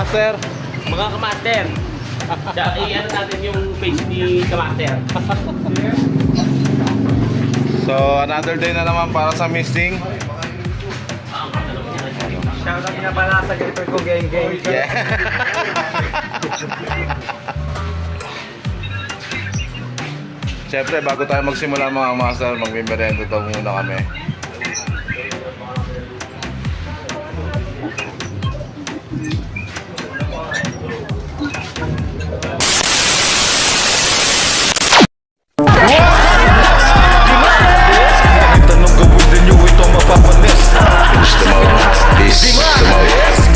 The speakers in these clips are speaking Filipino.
kamaster. Mga kamaster. I-ano natin yung page ni kamaster. So another day na naman para sa misting. Shoutout nga pala sa Gator ko, gang. Yeah. Siyempre, bago tayo magsimula mga master, magme-merenda daw muna kami. Tanong gawin din nyo ito mapapalis.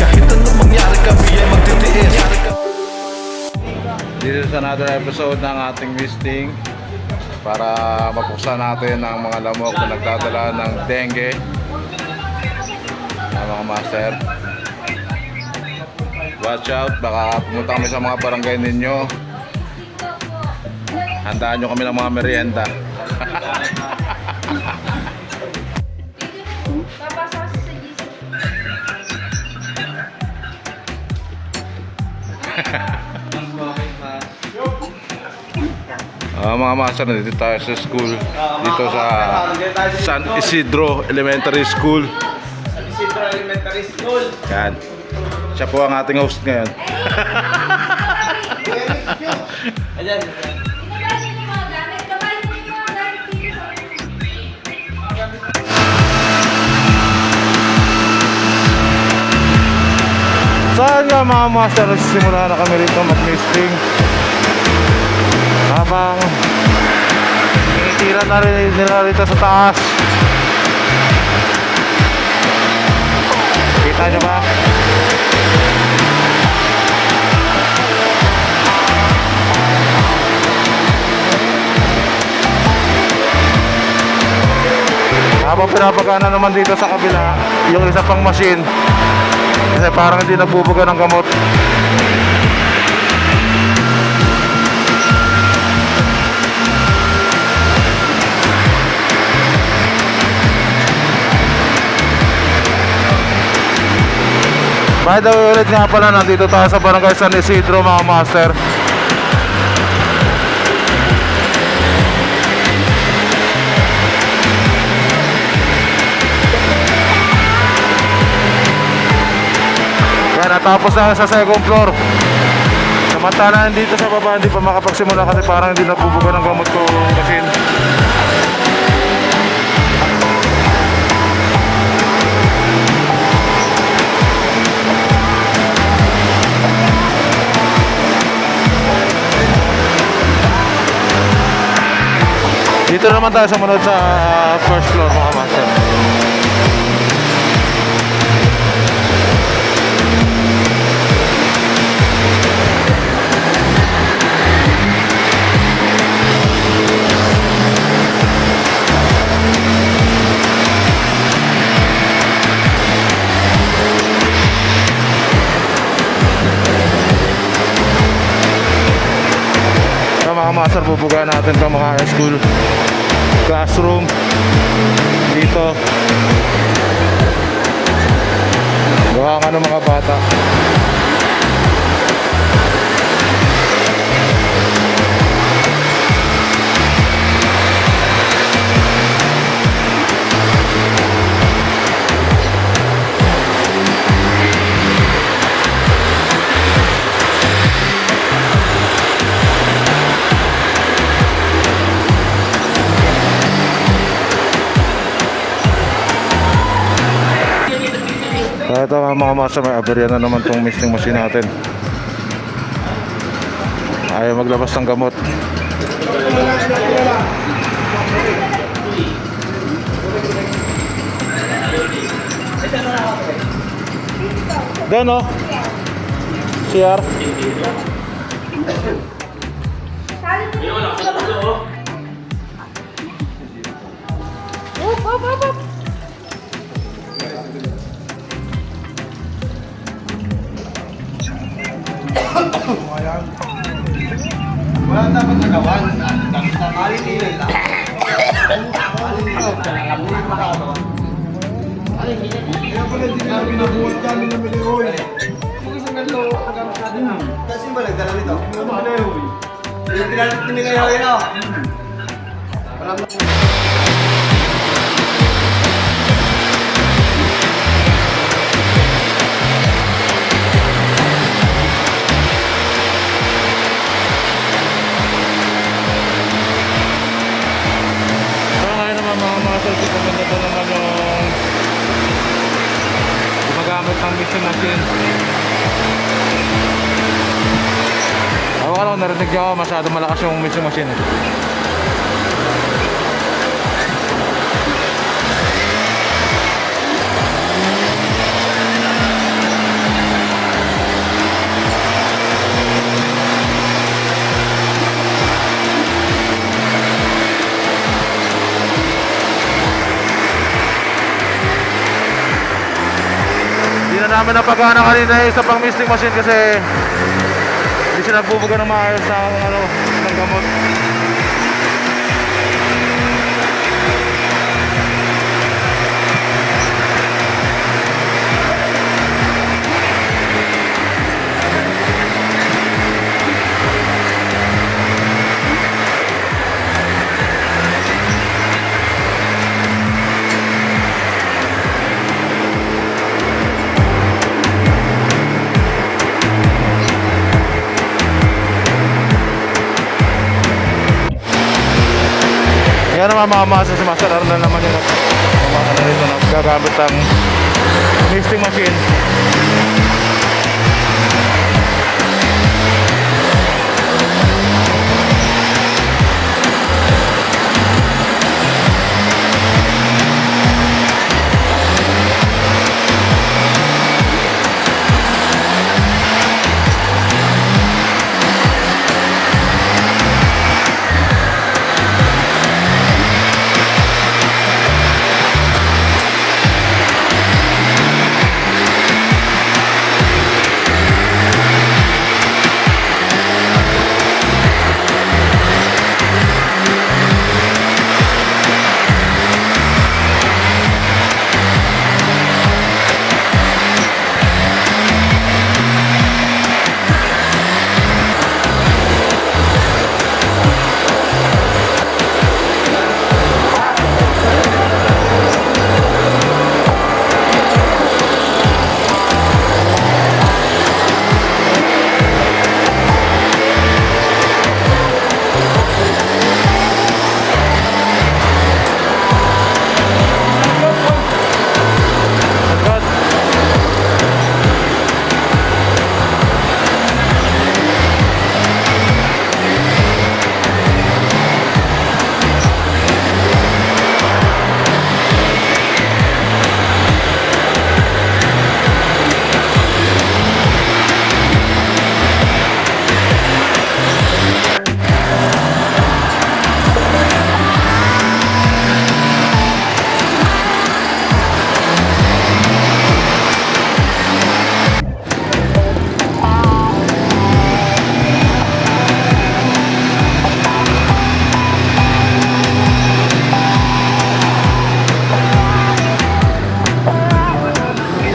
Kahit anong mangyari kami ay magtitiis. This is another episode ng ating listing para mapuksan natin ang mga lamok na nagdadala ng dengue na mga master. Watch out, baka pumunta kami sa mga barangay ninyo. Handaan nyo kami ng mga merienda. Mga master, dito tayo sa school. Dito sa San Isidro Elementary School. San Isidro Elementary School. Yan. Siya po ang ating host ngayon. Ayan. Saan nga mga master, nagsisimula na kami rito mag-misting. Habang tinitira na rin nila rito sa taas. Kita nyo ba? Habang pinapagana naman dito sa kabila yung isa pang machine, kasi parang hindi nabubuga ng gamot. By the way, ulit nga pala, nandito tayo sa Barangay San Isidro mga master. Kaya natapos na sa second floor. Samantalaan dito sa baba, hindi pa makapagsimula kasi parang hindi nabubuga ng gamot ko machine. Dito naman tayo sumunod sa first floor mga master. Mga master, bubuga natin itong mga high school classroom dito. Gawa nga ng mga bata. Ito mga master, may aberya na naman itong misting machine natin. Ayaw maglabas ng gamot. Doon o CR. Wala dapat nagawan. Alin nila lang. Kaya pala hindi na pinabuhat kami na milioy. Kasi ba nagdala nito? Yung pinigay ko yun, oh. Walang So ngayon naman mga muscle, pupunta po naman yung gumagamit ng mixing machine. Ako ka lang, narinig niyo ako, masyado malakas yung mixing machine. Hindi na namin napagana kanina yung isa pang mixing machine kasi hindi siya nagbubuga ng maayos ng gamot. Yan naman mga masa si Master Arnold naman yung gagamit ang mixing machine.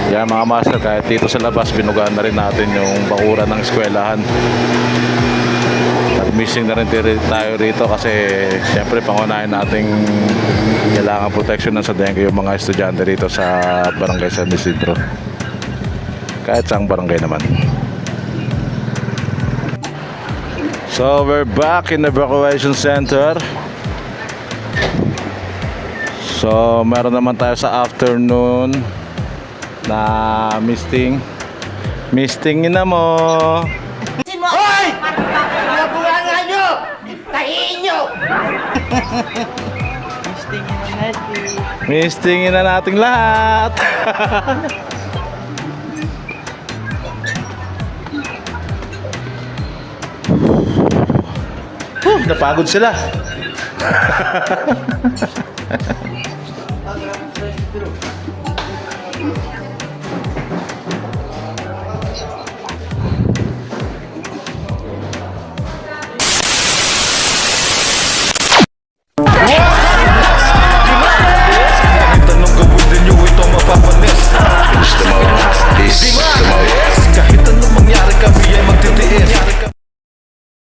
Yan mga master, kahit dito sa labas binugaan na rin natin yung bakuran ng eskwelahan. Nag-missing na rin tayo rito kasi siyempre pangunahin nating kailangan protection ng sa dengue yung mga estudyante rito sa Barangay San Isidro. Kahit saang barangay naman. So we're back in the evacuation center. So meron naman tayo sa afternoon na misting na mo. Hoy! Mga bunga nyo! Tahiin nyo! Mistingin na nating lahat. Napagod sila.